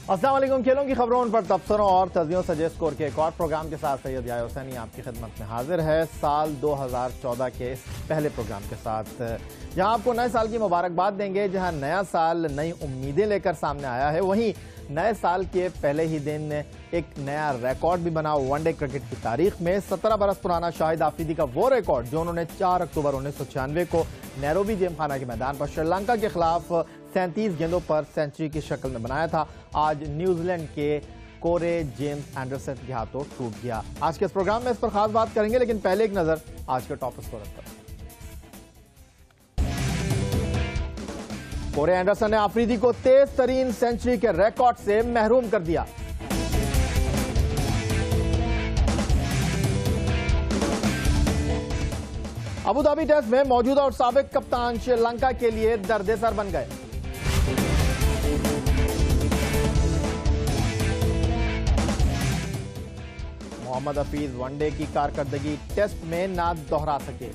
अस्सलाम वालेकुम। खेलों की खबरों पर तबसरों और तजवियों सजे स्कोर के एक और प्रोग्राम के साथ सैयद याहिया हुसैनी आपकी खिदमत में हाजिर है। साल 2014 के इस पहले प्रोग्राम के साथ जहां आपको नए साल की मुबारकबाद देंगे, जहां नया साल नई उम्मीदें लेकर सामने आया है, वहीं नए साल के पहले ही दिन एक नया रिकॉर्ड भी बना वनडे क्रिकेट की तारीख में। 17 बरस पुराना शाहिद आफरीदी का वो रिकॉर्ड जो उन्होंने 4 अक्टूबर 1996 को नैरोबी जेमखाना के मैदान पर श्रीलंका के खिलाफ 37 गेंदों पर सेंचुरी की शक्ल में बनाया था, आज न्यूजीलैंड के कोरे जेम्स एंडरसन के हाथों टूट गया। आज के इस प्रोग्राम में इस पर खास बात करेंगे, लेकिन पहले एक नजर आज के टॉप स्कोरर पर। कोरे एंडरसन ने आफरीदी को तेज तरीन सेंचुरी के रिकॉर्ड से महरूम कर दिया। अबू धाबी टेस्ट में मौजूदा और साबिक कप्तान श्रीलंका के लिए दर्देसर बन गए। मोहम्मद हफीज वनडे की कारकर्दगी टेस्ट में ना दोहरा सके।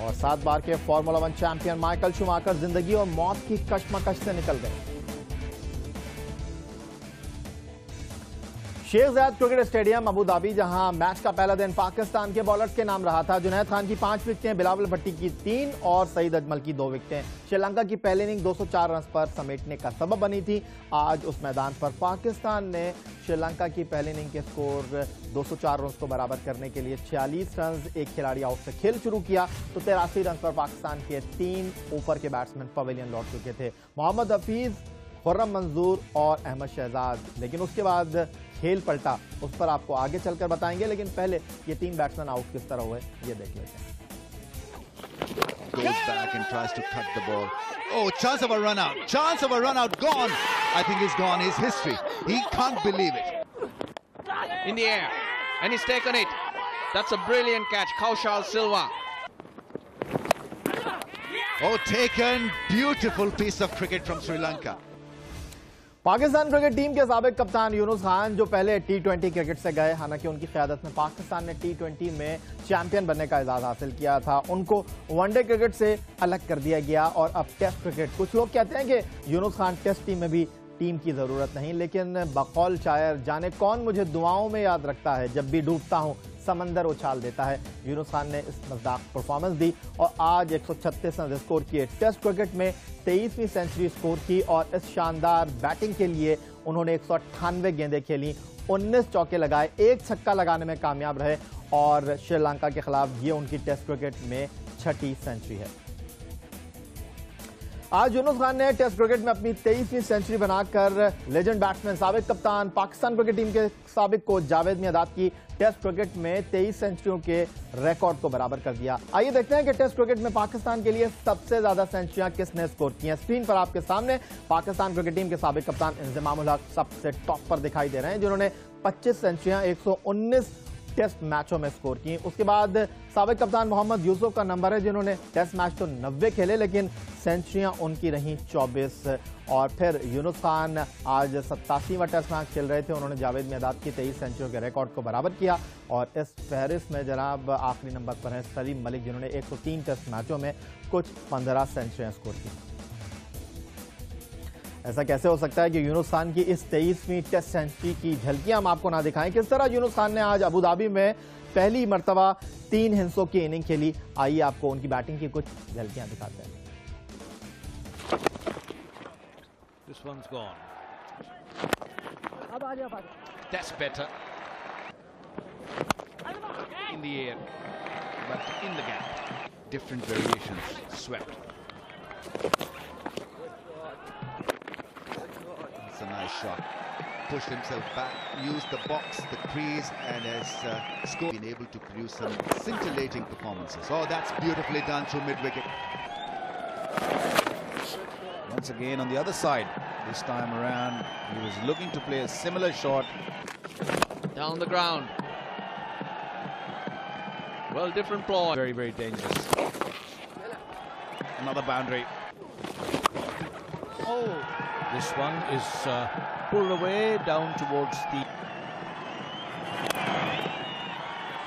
और 7 बार के फार्मूला 1 चैंपियन माइकल शूमाकर जिंदगी और मौत की कशमकश से निकल गए। Sheikh Zayed cricket stadium Abu Dhabi, जहां मैच का पहला दिन पाकिस्तान के बॉलर्स के नाम रहा था। जुनैद खान की 5 विकेटें, बिलावल भट्टी की 3 और सईद अजमल की 2 विकेटें श्रीलंका की पहली इनिंग 204 रन पर समेटने का सबब बनी थी। आज उस मैदान पर पाकिस्तान ने श्रीलंका की पहली इनिंग के स्कोर 204 रन को बराबर करने के लिए 46 रन एक खिलाड़ी आउट से खेल शुरू किया, तो 83 रन पर पाकिस्तान के 3 ऊपर के बैट्समैन पवेलियन लौट चुके थे, मोहम्मद हफीज, खुर्रम मंजूर और अहमद शहजाद। लेकिन उसके बाद खेल पलटा, उस पर आपको आगे चलकर बताएंगे, लेकिन पहले ये 3 बैट्समैन आउट किस तरह हुए ये देख लेते हैं। Goes back and tries to cut the ball. Oh, chance of a run out. Chance of a run out. Gone. I think he's gone. His history. He can't believe it. In the air. And he's taken it. That's a brilliant catch. Kaushal Silva. Oh, taken. Beautiful piece of cricket from Sri Lanka. Pakistan cricket team के साबिक कप्तान यूनुस खान जो पहले T20 cricket से गए, हालांकि उनकी क़यादत में पाकिस्तान ने T20 में चैंपियन बनने का एजाज़ हासिल किया था, उनको वनडे क्रिकेट से अलग कर दिया गया और अब टेस्ट क्रिकेट। कुछ लोग कहते हैं कि यूनुस खान टेस्ट टीम में भी टीम की ज़रूरत नहीं, लेकिन बकौल शायर जाने कौन मुझे दुआओं में याद रखता है, जब भी डूबता हूँ समंदर उछाल देता है। यूनुस खान ने इस मज़दाक परफॉर्मेंस दी और आज 136 रन स्कोर किए। टेस्ट क्रिकेट में 23वीं सेंचुरी स्कोर की और इस शानदार बैटिंग के लिए उन्होंने 198 गेंदें खेली, 19 चौके लगाए, 1 छक्का लगाने में कामयाब रहे और श्रीलंका के खिलाफ ये उनकी टेस्ट क्रिकेट में 6ठी सेंचुरी है। आज यूनुस खान ने टेस्ट क्रिकेट में अपनी 23वीं सेंचुरी बनाकर लेजेंड बैट्समैन, साबिक कप्तान, पाकिस्तान क्रिकेट टीम के साबिक कोच जावेद मियांदाद की टेस्ट क्रिकेट में 23 सेंचुरियों के रिकॉर्ड को बराबर कर दिया। आइए देखते हैं कि टेस्ट क्रिकेट में पाकिस्तान के लिए सबसे ज्यादा सेंचुरियां किसने स्कोर की हैं। स्क्रीन पर आपके सामने पाकिस्तान क्रिकेट टीम के साबिक कप्तान इंजमाम उल हक सबसे टॉप पर दिखाई दे रहे हैं, जिन्होंने 25 सेंचुरियां 119 टेस्ट मैचों में स्कोर की। उसके बाद साबिक कप्तान मोहम्मद यूसुफ का नंबर है, जिन्होंने टेस्ट मैच तो 90 खेले, लेकिन सेंचुरियां उनकी रहीं 24। और फिर यूनुस खान आज 87वां टेस्ट मैच खेल रहे थे, उन्होंने जावेद मियांदाद की 23 सेंचुरियों के रिकॉर्ड को बराबर किया। और इस फहरिस्त में जनाब आखिरी नंबर पर है सलीम मलिक, जिन्होंने 103 टेस्ट मैचों में कुछ 15 सेंचुरियां स्कोर की। ऐसा कैसे हो सकता है कि यूनुस खान की इस 23वीं टेस्ट सेंचुरी की झलकियां हम आपको ना दिखाएं? किस तरह यूनुस खान ने आज अबू धाबी में पहली मर्तबा 3 हिस्सों की इनिंग खेली, आइए आपको उनकी बैटिंग की कुछ झलकियां दिखाते हैं। This one's gone. That's better. In the air, but in the gap. Different variations. Swept. It's a nice shot. Pushed himself back, used the box, the crease, and has scored. Been able to produce some scintillating performances. Oh, that's beautifully done through mid-wicket. Once again on the other side, this time around he was looking to play a similar shot. Down the ground. Well, different ploy. Very, very dangerous. Another boundary. Oh, this one is pulled away down towards the...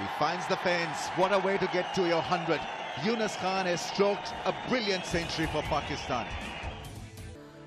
He finds the fence. What a way to get to your 100. Yunus Khan has stroked a brilliant century for Pakistan.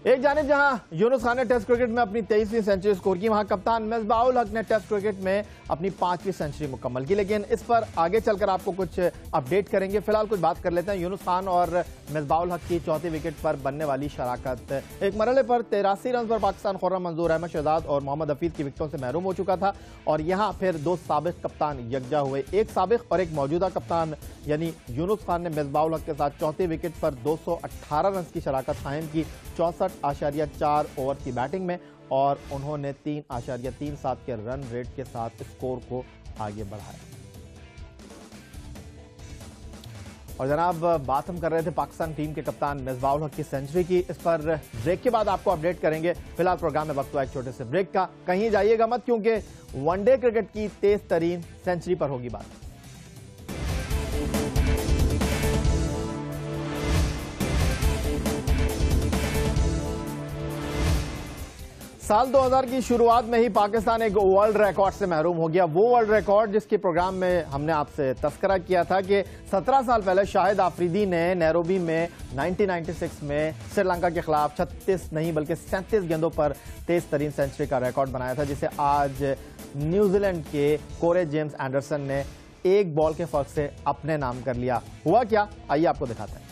एक जानिब जहां यूनुस खान ने test cricket में अपनी 23वीं century score की, वहां कप्तान मिसबाहुल हक ने टेस्ट क्रिकेट में अपनी 5वीं सेंचुरी मुकम्मल की। लेकिन इस पर आगे चलकर आपको कुछ अपडेट करेंगे। फिलहाल कुछ बात कर लेते हैं यूनुस खान और मिसबाहुल हक की चौथी विकेट पर बनने वाली शराकत। एक मरहले पर 83 रन पर पाकिस्तान खुर्रम मंजूर, अहमद शहजाद और मोहम्मद हफीज की विकेटों से महरूम हो चुका था और यहां फिर दो साबिक कप्तान यकजा हुए। एक साबिक और एक मौजूदा कप्तान यानी यूनुस खान ने मिसबाहुल हक के साथ चौथी विकेट पर 218 रन की शराकत कायम की 64.4 ओवर की बैटिंग में और उन्होंने 3.37 के रन रेट के साथ स्कोर को आगे बढ़ाया। और जनाब, बात हम कर रहे थे पाकिस्तान टीम के कप्तान मिसबाहुल हक की सेंचुरी की। इस पर ब्रेक के बाद आपको अपडेट करेंगे। फिलहाल प्रोग्राम में वक्त हुआ एक छोटे से ब्रेक का, कहीं जाइएगा मत क्योंकि वनडे क्रिकेट की तेज तरीन सेंचुरी पर होगी बात। साल 2000 की शुरुआत में ही पाकिस्तान एक वर्ल्ड रिकॉर्ड से महरूम हो गया। वो वर्ल्ड रिकॉर्ड जिसके प्रोग्राम में हमने आपसे तस्करा किया था कि 17 साल पहले शाहिद आफरीदी ने नैरोबी में 1996 में श्रीलंका के खिलाफ 36 नहीं बल्कि 37 गेंदों पर तेज तरीन सेंचुरी का रिकॉर्ड बनाया था, जिसे आज न्यूजीलैंड के कोरे जेम्स एंडरसन ने एक बॉल के फर्क से अपने नाम कर लिया। हुआ क्या, आइए आपको दिखाते हैं।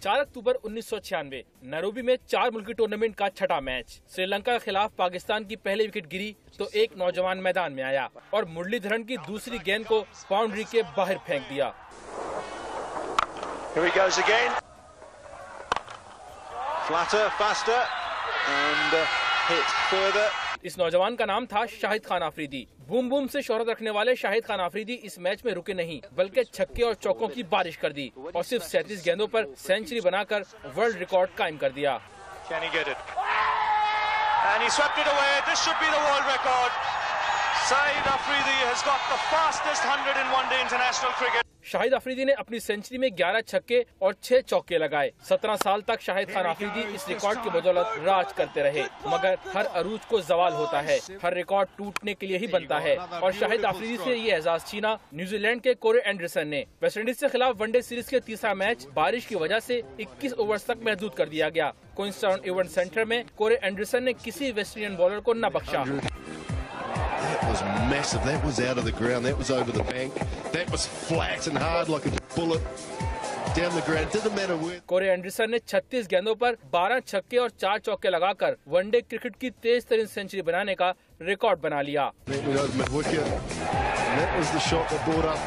4 अक्टूबर 1996 नैरोबी में 4 मुल्की टूर्नामेंट का छठा मैच। श्रीलंका के खिलाफ पाकिस्तान की पहली विकेट गिरी तो एक नौजवान मैदान में आया और मुरलीधरन की दूसरी गेंद को बाउंड्री के बाहर फेंक दिया। Here he goes again. Flatter, faster and hit further. इस नौजवान का नाम था शाहिद खान आफरीदी। बूम बूम से शोहरत रखने वाले शाहिद खान आफरीदी इस मैच में रुके नहीं बल्कि छक्के और चौकों की बारिश कर दी और सिर्फ 37 गेंदों पर सेंचुरी बनाकर वर्ल्ड रिकॉर्ड कायम कर दिया। Can he get it? And he swept it away. This should be the world record. Shahid Afridi has got the fastest 100 in one-day international cricket. Shahid Afridi ने अपनी सेंचुरी में 11 छक्के और 6 चौके लगाए। 17 साल तक शाहिद खान आफरीदी इस रिकॉर्ड की बदौलत राज करते रहे, मगर हर अरूज को जवाल होता है, हर रिकॉर्ड टूटने के लिए ही बनता है और शाहिद आफरीदी से ये एजाज छीना न्यूजीलैंड के कोरे एंडरसन ने। वेस्टइंडीज के खिलाफ वनडे सीरीज के तीसरा मैच बारिश की वजह से 21 ओवर्स तक महदूद कर दिया गया। क्वींसटाउन इवेंट सेंटर में कोरे एंडरसन ने किसी वेस्ट इंडियन बॉलर को न बख्शा। That was massive. That was out of the ground. That was over the bank. That was flat and hard like a bullet down the ground. Didn't matter where. Corey Anderson ने 36 गेंदों पर 12 छक्के और 4 चौके लगाकर वनडे क्रिकेट की तेज तरीन century बनाने का रिकॉर्ड बना लिया। That went over mid-wicket. That was the shot that brought up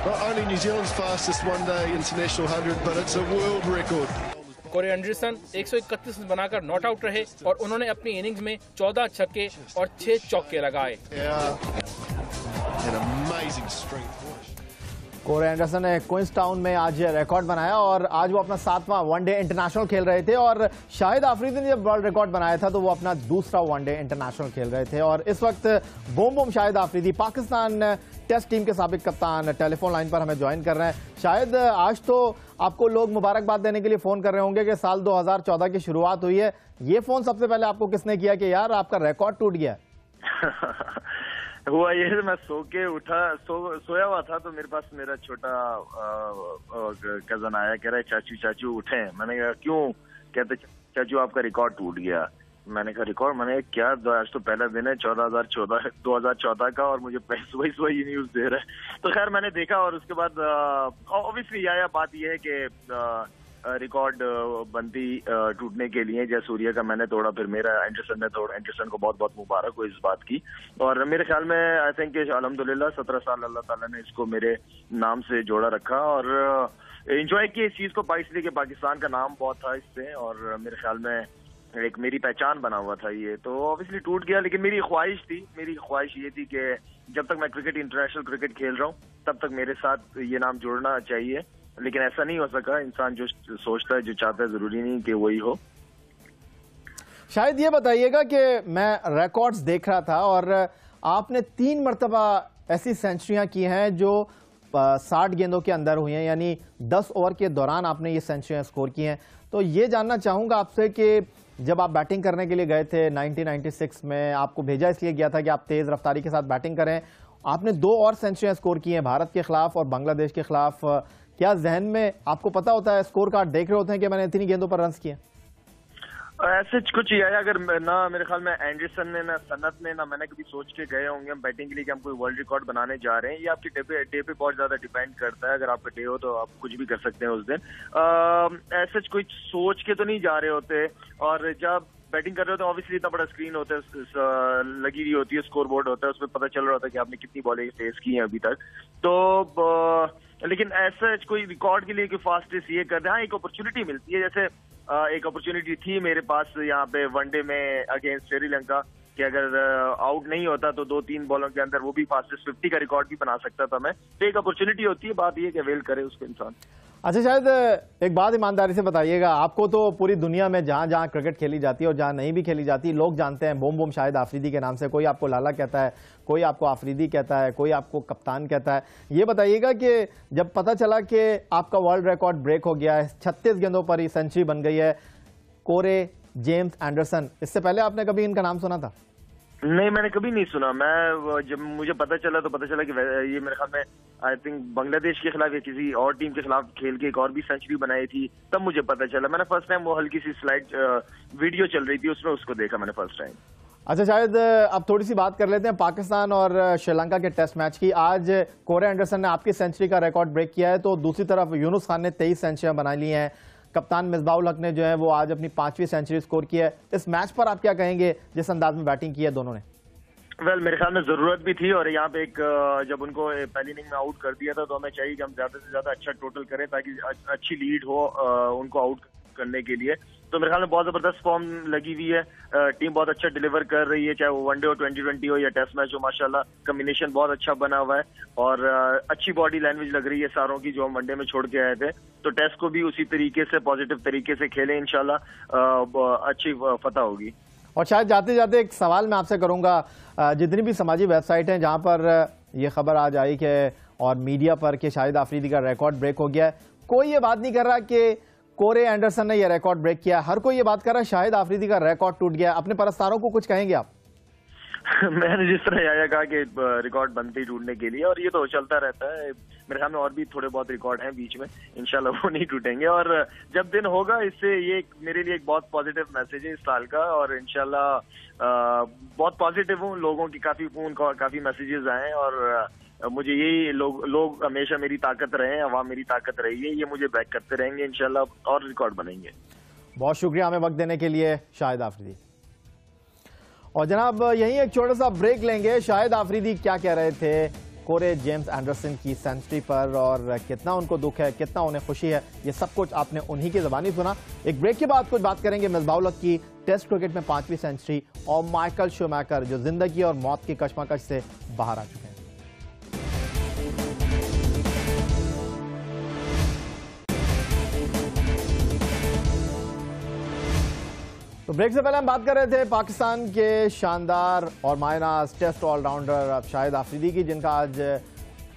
not only New Zealand's fastest one-day international 100, but it's a world record. Corey Anderson 131 run बनाकर नॉट आउट रहे और उन्होंने अपनी इनिंग्स में 14 छक्के और 6 चौके लगाए। An amazing strength. Corey Anderson ने क्वींसटाउन में आज रिकॉर्ड बनाया और आज वो अपना 7वां वनडे इंटरनेशनल खेल रहे थे और शाहिद आफरीदी ने जब वर्ल्ड रिकॉर्ड बनाया था तो वो अपना दूसरा वनडे इंटरनेशनल खेल रहे थे। और इस वक्त boom boom Shahid Afridi Pakistan test team के साबिक कप्तान टेलीफोन लाइन पर हमें ज्वाइन कर रहे हैं। शायद आज तो आपको लोग मुबारकबाद देने के लिए फोन कर रहे होंगे कि साल 2014 की शुरुआत हुई है। ये फोन सबसे पहले आपको किसने किया कि यार आपका रिकॉर्ड टूट गया? हुआ ये, मैं सो के उठा, सोया हुआ था तो मेरे पास मेरा छोटा कजन आया, कह रहा है चाचू उठे। मैंने कहा क्यों? कहते चाचू आपका रिकॉर्ड टूट गया। मैंने कहा रिकॉर्ड? मैंने क्या, आज तो पहला दिन है 2014 का और मुझे सुबह ये न्यूज दे रहा है। तो खैर मैंने देखा और उसके बाद ऑब्वियसली बात यह है कि रिकॉर्ड बनती टूटने के लिए जय सूर्य का मैंने तोड़ा, फिर मेरा एंडरसन ने तोड़ा। एंडरसन को बहुत बहुत मुबारक हो इस बात की। और मेरे ख्याल में आई थिंक अल्हम्दुलिल्लाह 17 साल अल्लाह ताला ने इसको मेरे नाम से जोड़ा रखा और एंजॉय किया इस चीज को, इसलिए कि पाकिस्तान का नाम बहुत था इससे और मेरे ख्याल में एक मेरी पहचान बना हुआ था ये। तो ऑब्वियसली टूट गया, लेकिन मेरी ख्वाहिश ये थी कि जब तक मैं क्रिकेट इंटरनेशनल क्रिकेट खेल रहा हूँ तब तक मेरे साथ ये नाम जुड़ना चाहिए, लेकिन ऐसा नहीं हो सका। इंसान जो सोचता है, जो चाहता है, जरूरी नहीं कि वही हो। शायद ये बताइएगा कि मैं रिकॉर्ड्स देख रहा था और आपने 3 मरतबा ऐसी सेंचुरियां की हैं जो 60 गेंदों के अंदर हुई हैं, यानी 10 ओवर के दौरान आपने ये सेंचुरियां स्कोर की हैं। तो ये जानना चाहूंगा आपसे कि जब आप बैटिंग करने के लिए गए थे 1996 में, आपको भेजा इसलिए गया था कि आप तेज रफ्तारी के साथ बैटिंग करें आपने 2 और सेंचुरियां स्कोर की हैं भारत के खिलाफ और बांग्लादेश के खिलाफ। क्या जहन में आपको पता होता है, स्कोर कार्ड देख रहे होते हैं कि मैंने इतनी गेंदों पर रन किए? ऐसे कुछ ही आया, अगर ना मेरे ख्याल में एंडरसन ने ना सनत ने ना मैंने कभी सोच के गए होंगे हम बैटिंग के लिए कि हम कोई वर्ल्ड रिकॉर्ड बनाने जा रहे हैं। ये आपकी डे पे बहुत ज्यादा डिपेंड करता है। अगर आपका डे हो तो आप कुछ भी कर सकते हैं उस दिन। ऐसे कुछ सोच के तो नहीं जा रहे होते। और जब बैटिंग कर रहे होते हैं ऑब्वियसली इतना बड़ा स्क्रीन होता है, लगी हुई होती है, स्कोर बोर्ड होता है, उसमें पता चल रहा होता है कि आपने कितनी बॉलिंग फेस की है अभी तक। तो लेकिन ऐसा कोई रिकॉर्ड के लिए कोई फास्ट रेस ये कर दे, हाँ एक अपॉर्चुनिटी मिलती है। जैसे एक अपॉर्चुनिटी थी मेरे पास यहाँ पे वनडे में अगेंस्ट श्रीलंका कि अगर आउट नहीं होता तो 2-3 बॉलों के अंदर वो भी फास्टेस्ट 50 का रिकॉर्ड भी बना सकता था मैं। तो एक अपॉर्चुनिटी होती है, बात ये कि अवेल करे उसको इंसान। अच्छा, शायद एक बात ईमानदारी से बताइएगा, आपको तो पूरी दुनिया में जहां जहां क्रिकेट खेली जाती है और जहां नहीं भी खेली जाती लोग जानते हैं बूम बूम शाहिद आफरीदी के नाम से। कोई आपको लाला कहता है, कोई आपको आफरीदी कहता है, कोई आपको कप्तान कहता है। ये बताइएगा कि जब पता चला कि आपका वर्ल्ड रिकॉर्ड ब्रेक हो गया है, 36 गेंदों पर ही सेंचुरी बन गई है, कोरे जेम्स एंडरसन, इससे पहले आपने कभी इनका नाम सुना था? नहीं, मैंने कभी नहीं सुना। मैं जब मुझे पता चला तो पता चला कि ये मेरे ख्याल में आई थिंक बांग्लादेश के खिलाफ या किसी और टीम के खिलाफ खेल के एक और भी सेंचुरी बनाई थी, तब मुझे पता चला। मैंने फर्स्ट टाइम वो हल्की सी स्लाइड वीडियो चल रही थी उसमें उसको देखा मैंने फर्स्ट टाइम। अच्छा, शायद अब थोड़ी सी बात कर लेते हैं पाकिस्तान और श्रीलंका के टेस्ट मैच की। आज कोरे एंडरसन ने आपकी सेंचुरी का रिकॉर्ड ब्रेक किया है, तो दूसरी तरफ यूनुस खान ने 23 सेंचुरियां बना ली हैं। कप्तान मिसबाउल हक ने जो है वो आज अपनी 5वीं सेंचुरी स्कोर की है। इस मैच पर आप क्या कहेंगे जिस अंदाज में बैटिंग की है दोनों ने? मेरे ख्याल में जरूरत भी थी और यहाँ पे एक जब उनको पहली इनिंग में आउट कर दिया था तो हमें चाहिए कि हम ज्यादा से ज्यादा अच्छा टोटल करें ताकि अच्छी लीड हो उनको आउट करने के लिए। तो मेरे ख्याल में बहुत जबरदस्त फॉर्म लगी हुई है, टीम बहुत अच्छा डिलीवर कर रही है, चाहे वो वनडे हो, 2020 हो या टेस्ट मैच हो। माशाल्लाह कम्बिनेशन बहुत अच्छा बना हुआ है और अच्छी बॉडी लैंग्वेज लग रही है सारों की जो हम वनडे में छोड़ के आए थे। तो टेस्ट को भी उसी तरीके से पॉजिटिव तरीके से खेले, इंशाल्लाह अच्छी फतह होगी। और शायद जाते जाते एक सवाल मैं आपसे करूंगा, जितनी भी समाजी वेबसाइट हैं जहां पर ये खबर आज आई कि और मीडिया पर कि शाहिद आफरीदी का रिकॉर्ड ब्रेक हो गया है, कोई ये बात नहीं कर रहा कि कोरे एंडरसन ने यह रिकॉर्ड ब्रेक किया। हर कोई ये बात कर रहा है शाहिद आफरीदी का रिकॉर्ड टूट गया। अपने परस्तारों को कुछ कहेंगे आप? मैंने जिस तरह आया कहा कि रिकॉर्ड बनते ही टूटने के लिए, और ये तो चलता रहता है। मेरे ख्याल में और भी थोड़े बहुत रिकॉर्ड हैं बीच में, इंशाल्लाह वो नहीं टूटेंगे। और जब दिन होगा इससे ये मेरे लिए एक बहुत पॉजिटिव मैसेज है इस साल का, और इंशाल्लाह बहुत पॉजिटिव हूँ। लोगों की काफी मैसेजेस आए और मुझे यही लोग हमेशा मेरी ताकत रहे, अवाम मेरी ताकत रही है, ये मुझे बैक करते रहेंगे इंशाल्लाह और रिकॉर्ड बनेंगे। बहुत शुक्रिया हमें वक्त देने के लिए शाहिद आफरीदी। और जनाब यहीं एक छोटा सा ब्रेक लेंगे। शाहिद आफरीदी क्या कह रहे थे कोरे जेम्स एंडरसन की सेंचुरी पर और कितना उनको दुख है, कितना उन्हें खुशी है, ये सब कुछ आपने उन्हीं की ज़बानी सुना। एक ब्रेक के बाद कुछ बात करेंगे मिसबाउल हक की टेस्ट क्रिकेट में 5वीं सेंचुरी और माइकल शूमैकर जो जिंदगी और मौत की कशमकश से बाहर आ चुके हैं। तो ब्रेक से पहले हम बात कर रहे थे पाकिस्तान के शानदार और मायनाज टेस्ट ऑलराउंडर शाहिद आफरीदी की, जिनका आज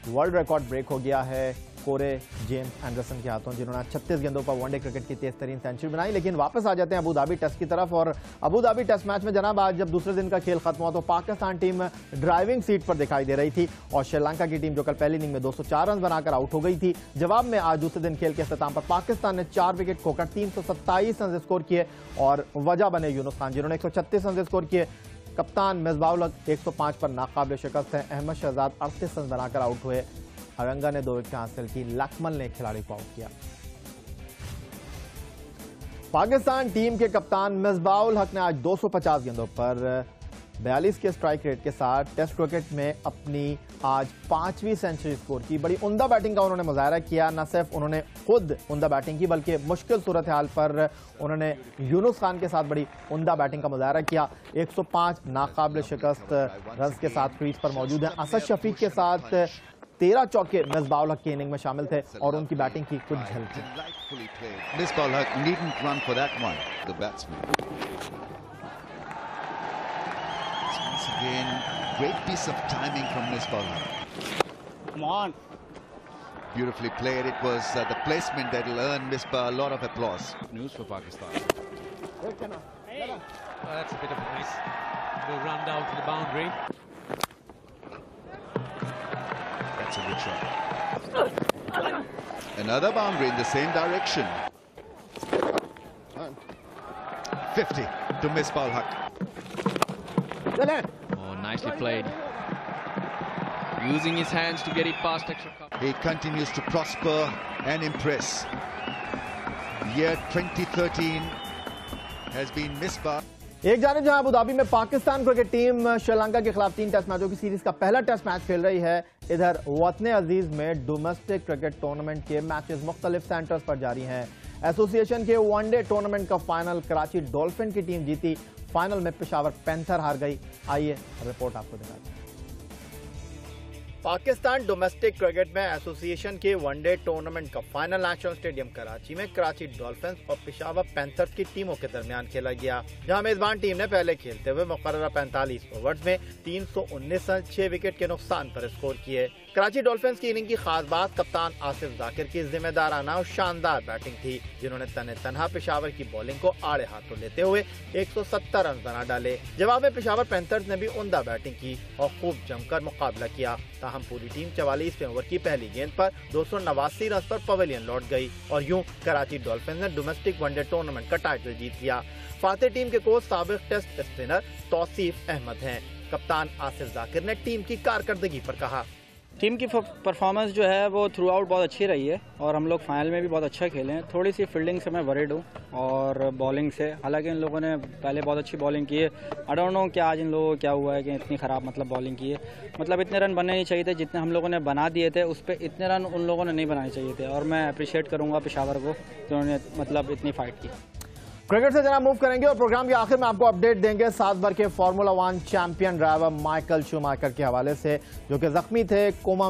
वर्ल्ड रिकॉर्ड ब्रेक हो गया है कोरे जेम्स एंडरसन के हाथों, जिन्होंने 36 गेंदों पर वनडे क्रिकेट की तेज तरीन सेंचुरी बनाई। लेकिन वापस आ जाते हैं अबू धाबी टेस्ट की तरफ। और अबू धाबी टेस्ट मैच में जनाब आज जब दूसरे दिन का खेल खत्म हुआ तो पाकिस्तान टीम ड्राइविंग सीट पर दिखाई दे रही थी और श्रीलंका की टीम जो कल पहली इनिंग में 204 रन बनाकर आउट हो गई थी। जवाब में आज दूसरे दिन खेल के अख्ताम पर पाकिस्तान ने 4 विकेट खोकर 327 रन स्कोर किए और वजह बने यूनुस खान, जिन्होंने 136 रन स्कोर किए। कप्तान मिसबाउल हक 105 पर नाकाबिल शिकस्त है। अहमद शहजाद 38 रन बनाकर आउट हुए। अरंगा ने 2 विकेट हासिल की। लक्ष्मण ने खिलाड़ी को आउट किया। पाकिस्तान टीम के कप्तान मिसबाउल हक ने आज 250 गेंदों पर 42 के स्ट्राइक रेट के साथ टेस्ट क्रिकेट में अपनी आज 5वीं सेंचुरी स्कोर की। बड़ी उम्दा बैटिंग का उन्होंने मुजाहरा किया। न सिर्फ उन्होंने खुद उम्दा बैटिंग की बल्कि मुश्किल सूरत हाल पर उन्होंने यूनुस खान के साथ बड़ी उम्दा बैटिंग का मुजाहरा किया। 105 नाकाबिल शिकस्त रन के साथ क्रीज पर मौजूद हैं। असद शफीक के साथ 13 चौके मिसबाउल हक की इनिंग में शामिल थे और उनकी बैटिंग की कुछ झलकी। Misbah Haq needn't run for that one, the batsman. Once again, great piece of timing from Misbah Haq. Come on. Beautifully played. It was the placement that will earn Misbah a lot of applause. News for Pakistan. That's a bit of a miss. Will run down to the boundary. That's a good shot. Another boundary in the same direction. 50 to Misbah Ul Haq. Oh, nicely played. Using his hands to get it past extra cover. He continues to prosper and impress. Year 2013 has been Misbah. एक जानिब जहां Abu Dhabi में Pakistan cricket team Sri Lanka के खिलाफ 3 test मैचों की series का पहला टेस्ट मैच खेल रही है, इधर वतन अजीज में डोमेस्टिक क्रिकेट टूर्नामेंट के मैचेस मुख्तलिफ सेंटर्स पर जारी हैं। एसोसिएशन के वनडे टूर्नामेंट का फाइनल कराची डॉल्फिन की टीम जीती, फाइनल में पेशावर पैंथर हार गई। आइए रिपोर्ट आपको दिखाते हैं। पाकिस्तान डोमेस्टिक क्रिकेट में एसोसिएशन के वनडे टूर्नामेंट का फाइनल नेशनल स्टेडियम कराची में कराची डॉल्फिन्स और पेशावर पैंथर्स की टीमों के दरमियान खेला गया, जहां मेजबान टीम ने पहले खेलते हुए मुकर्ररा 45 ओवर्स में 319 रन 6 विकेट के नुकसान पर स्कोर किए। कराची डॉल्फिन्स की इनिंग की खास बात कप्तान आसिफ जाकिर की जिम्मेदाराना और शानदार बैटिंग थी, जिन्होंने तने तनहा पेशावर की बॉलिंग को आड़े हाथों लेते हुए 170 रन बना डाले। जवाब में पेशावर पैंथर्स ने भी उम्दा बैटिंग की और खूब जमकर मुकाबला किया। ताहम पूरी टीम 44वें ओवर की पहली गेंद पर 289 रन पर पवेलियन लौट गई और यूं कराची डॉल्फिन्स ने डोमेस्टिक वनडे टूर्नामेंट का टाइटल जीत लिया। फातेह टीम के कोच साबिक टेस्ट स्पिनर तौसीफ अहमद हैं। कप्तान आसिफ जाकिर ने टीम की कारकर्दगी पर कहा, टीम की परफॉर्मेंस जो है वो थ्रू आउट बहुत अच्छी रही है और हम लोग फाइनल में भी बहुत अच्छा खेले हैं। थोड़ी सी फील्डिंग से मैं वरीड हूँ और बॉलिंग से, हालांकि इन लोगों ने पहले बहुत अच्छी बॉलिंग की है। आई डोंट नो कि आज इन लोगों को क्या हुआ है कि इतनी ख़राब बॉलिंग की है। इतने रन बनने नहीं चाहिए थे जितने हम लोगों ने बना दिए थे, उस पर इतने रन उन लोगों ने नहीं बनाने चाहिए थे और मैं अप्रिशिएट करूँगा पेशावर को जिन्होंने इतनी फाइट की। क्रिकेट से जरा मूव करेंगे और प्रोग्राम के आखिर में आपको अपडेट देंगे 7 बार के formula 1 champion driver Michael Schumacher के हवाले से, जो कि जख्मी थे, कोमा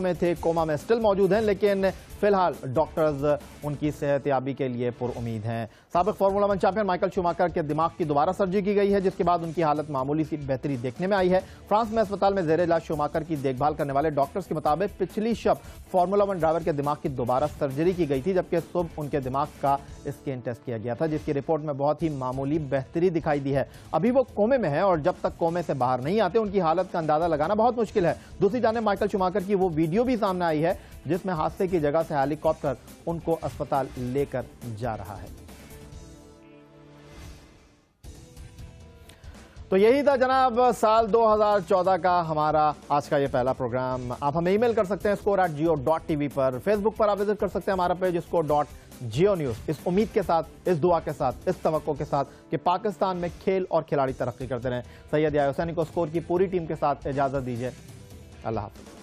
में स्टिल मौजूद हैं, लेकिन फिलहाल डॉक्टर्स उनकी सेहतयाबी के लिए पुरुमीद हैं। साबिक फार्मूला 1 चैंपियन माइकल शूमाकर के दिमाग की दोबारा सर्जरी की गई है, जिसके बाद उनकी हालत मामूली सी बेहतरी देखने में आई है। फ्रांस में अस्पताल में जेर इलाज शूमाकर की देखभाल करने वाले डॉक्टर्स के मुताबिक पिछली शब फार्मूला 1 ड्राइवर के दिमाग की दोबारा सर्जरी की गई थी, जबकि सुबह उनके दिमाग का स्कैन टेस्ट किया गया था, जिसकी रिपोर्ट में बहुत ही मामूली बेहतरी दिखाई दी है। अभी वो कोमे में है और जब तक कोमे से बाहर नहीं आते उनकी हालत का अंदाजा लगाना बहुत मुश्किल है। दूसरी जानिब माइकल शूमाकर की वो वीडियो भी सामने आई है जिसमें हादसे की जगह से हेलीकॉप्टर उनको अस्पताल लेकर जा रहा है। तो यही था जनाब साल 2014 का हमारा आज का ये पहला प्रोग्राम। आप हमें ईमेल कर सकते हैं score@geo.tv पर। फेसबुक पर आप विजिट कर सकते हैं हमारा पेज score.geonews। इस उम्मीद के साथ, इस दुआ के साथ, इस तवक्को के साथ कि पाकिस्तान में खेल और खिलाड़ी तरक्की करते रहें। सैयद या हुसैनी को स्कोर की पूरी टीम के साथ इजाजत दीजिए। अल्लाह हाफ़िज़।